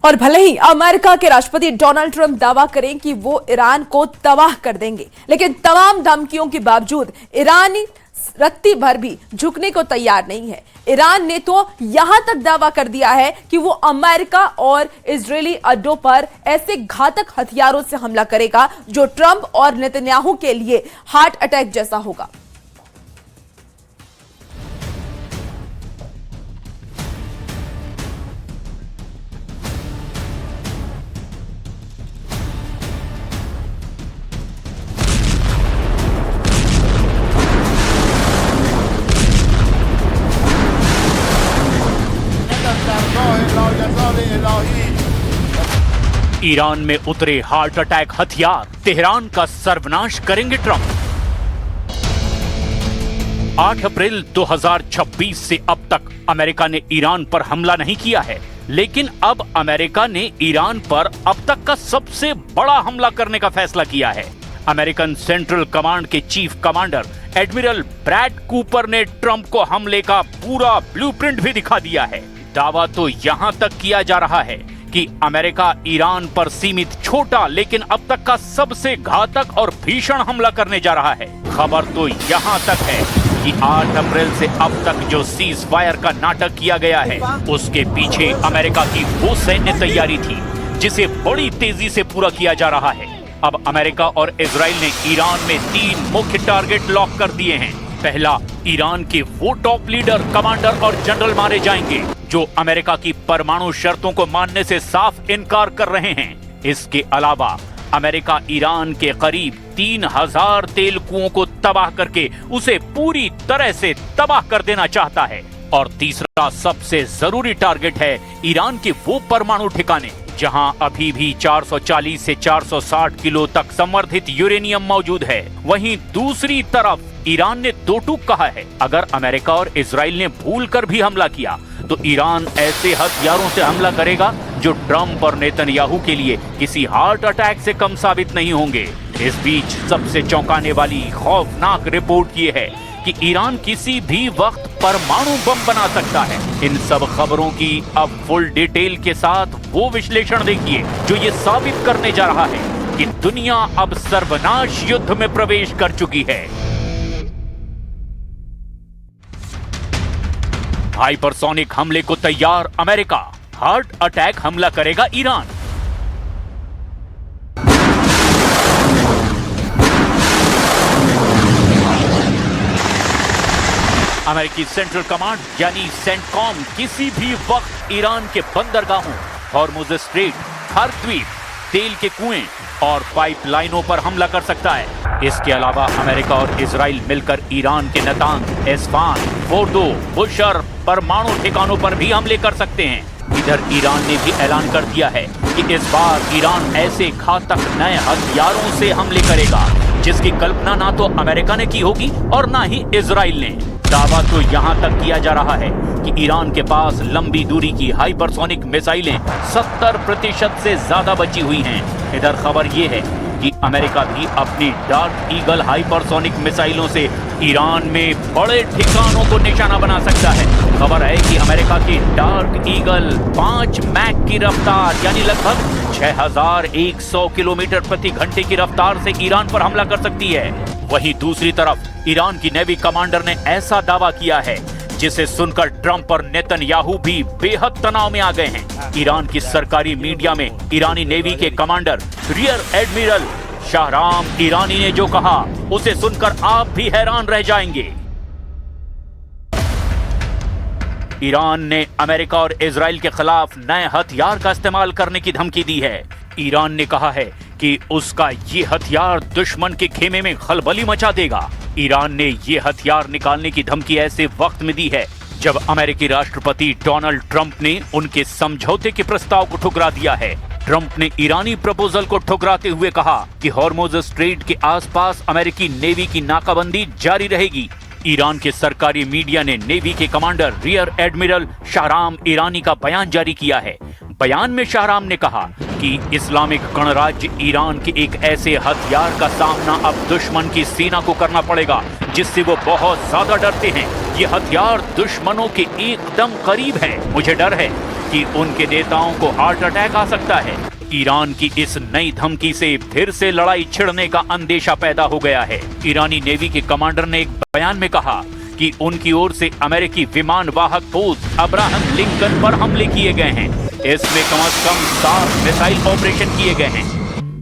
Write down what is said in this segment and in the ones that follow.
और भले ही अमेरिका के राष्ट्रपति डोनाल्ड ट्रंप दावा करें कि वो ईरान को तबाह कर देंगे, लेकिन तमाम धमकियों के बावजूद ईरानी रत्ती भर भी झुकने को तैयार नहीं है। ईरान ने तो यहां तक दावा कर दिया है कि वो अमेरिका और इजरायली अड्डों पर ऐसे घातक हथियारों से हमला करेगा जो ट्रंप और नेतन्याहू के लिए हार्ट अटैक जैसा होगा। ईरान में उतरे हार्ट अटैक हथियार, तेहरान का सर्वनाश करेंगे ट्रंप। 8 अप्रैल 2026 से अब तक अमेरिका ने ईरान पर हमला नहीं किया है, लेकिन अब अमेरिका ने ईरान पर अब तक का सबसे बड़ा हमला करने का फैसला किया है। अमेरिकन सेंट्रल कमांड के chief commander admiral Brad Cooper ने ट्रंप को हमले का पूरा ब्लूप्रिंट भी दिखा दिया है। दावा तो यहां तक किया जा रहा है कि अमेरिका ईरान पर सीमित छोटा लेकिन अब तक का सबसे घातक और भीषण हमला करने जा रहा है। खबर तो यहां तक है कि 8 अप्रैल से अब तक जो सीज फायर का नाटक किया गया है, उसके पीछे अमेरिका की वो सैन्य तैयारी थी जिसे बड़ी तेजी से पूरा किया जा रहा है। अब अमेरिका और इजराइल ने ईरान में 3 मुख्य टारगेट लॉक कर दिए हैं। पहला, ईरान के वो टॉप लीडर, कमांडर और जनरल मारे जाएंगे जो अमेरिका की परमाणु शर्तों को मानने से साफ इनकार कर रहे हैं। इसके अलावा अमेरिका ईरान के करीब 3000 तेल कुओं को तबाह करके उसे पूरी तरह से तबाह कर देना चाहता है। और तीसरा सबसे जरूरी टारगेट है ईरान के वो परमाणु ठिकाने जहां अभी भी 440 से 460 किलो तक संवर्धित यूरेनियम मौजूद है। वहीं दूसरी तरफ ईरान ने दो टूक कहा है, अगर अमेरिका और इजराइल ने भूलकर भी हमला किया तो ईरान ऐसे हथियारों से हमला करेगा जो ट्रंप और नेतन्याहू के लिए किसी हार्ट अटैक से कम साबित नहीं होंगे। इस बीच सबसे चौंकाने वाली खौफनाक रिपोर्ट ये है कि ईरान किसी भी वक्त परमाणु बम बना सकता है। इन सब खबरों की अब फुल डिटेल के साथ वो विश्लेषण देखिए जो ये साबित करने जा रहा है कि दुनिया अब सर्वनाश युद्ध में प्रवेश कर चुकी है। हाइपरसोनिक हमले को तैयार अमेरिका, हार्ट अटैक हमला करेगा ईरान। अमेरिकी सेंट्रल कमांड यानी सेंटकॉम किसी भी वक्त ईरान के बंदरगाहों, हॉर्मुज स्ट्रेट, हर द्वीप, तेल के कुएं और पाइपलाइनों पर हमला कर सकता है। इसके अलावा अमेरिका और इजराइल मिलकर ईरान के नतांज, एस्फान, फोर्दो, बुशर परमाणु ठिकानों पर भी हमले कर सकते हैं। इधर ईरान ने भी ऐलान कर दिया है कि इस बार ईरान ऐसे घातक नए हथियारों से हमले करेगा जिसकी कल्पना ना तो अमेरिका ने की होगी और ना ही इजराइल ने। दावा तो यहां तक किया जा रहा है कि ईरान के पास लंबी दूरी की हाइपरसोनिक मिसाइलें 70% से ज्यादा बची हुई हैं। इधर खबर यह है कि अमेरिका भी अपनी डार्क ईगल हाइपरसोनिक मिसाइलों से ईरान में बड़े ठिकानों को निशाना बना सकता है। खबर है कि अमेरिका की डार्क ईगल 5 मैक की रफ्तार यानी लगभग 6100 किलोमीटर प्रति घंटे की रफ्तार से ईरान पर हमला कर सकती है। वहीं दूसरी तरफ ईरान की नेवी कमांडर ने ऐसा दावा किया है जिसे सुनकर ट्रंप और नेतन्याहू भी बेहद तनाव में आ गए हैं। ईरान की सरकारी मीडिया में ईरानी नेवी के commander rear admiral Shahram Irani ने जो कहा उसे सुनकर आप भी हैरान रह जाएंगे। ईरान ने अमेरिका और इजराइल के खिलाफ नए हथियार का इस्तेमाल करने की धमकी दी है। ईरान ने कहा है कि उसका ये हथियार दुश्मन के खेमे में खलबली मचा देगा। ईरान ने ये हथियार निकालने की धमकी ऐसे वक्त में दी है जब अमेरिकी राष्ट्रपति डोनाल्ड ट्रंप ने उनके समझौते के प्रस्ताव को ठुकरा दिया है। ट्रंप ने ईरानी प्रपोजल को ठुकराते हुए कहा कि हॉर्मुज स्ट्रेट के आसपास अमेरिकी नेवी की नाकाबंदी जारी रहेगी। ईरान के सरकारी मीडिया ने नेवी के commander rear admiral Shahram Irani का बयान जारी किया है। बयान में शाहराम ने कहा कि इस्लामिक गणराज्य ईरान के एक ऐसे हथियार का सामना अब दुश्मन की सेना को करना पड़ेगा जिससे वो बहुत ज्यादा डरते हैं। ये हथियार दुश्मनों के एकदम करीब है। मुझे डर है कि उनके नेताओं को हार्ट अटैक आ सकता है। ईरान की इस नई धमकी से फिर से लड़ाई छिड़ने का अंदेशा पैदा हो गया है। ईरानी नेवी के कमांडर ने एक बयान में कहा कि उनकी ओर से अमेरिकी विमान वाहक पोत अब्राहम लिंकन पर हमले किए गए हैं। इसमें कम से कम 7 मिसाइल ऑपरेशन किए गए हैं।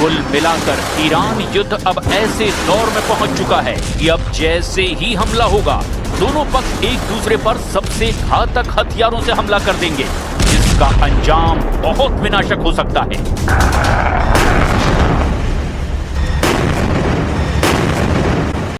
कुल मिलाकर ईरान युद्ध अब ऐसे दौर में पहुंच चुका है कि अब जैसे ही हमला होगा दोनों पक्ष एक दूसरे पर सबसे घातक हथियारों से हमला कर देंगे, जिसका अंजाम बहुत विनाशक हो सकता है।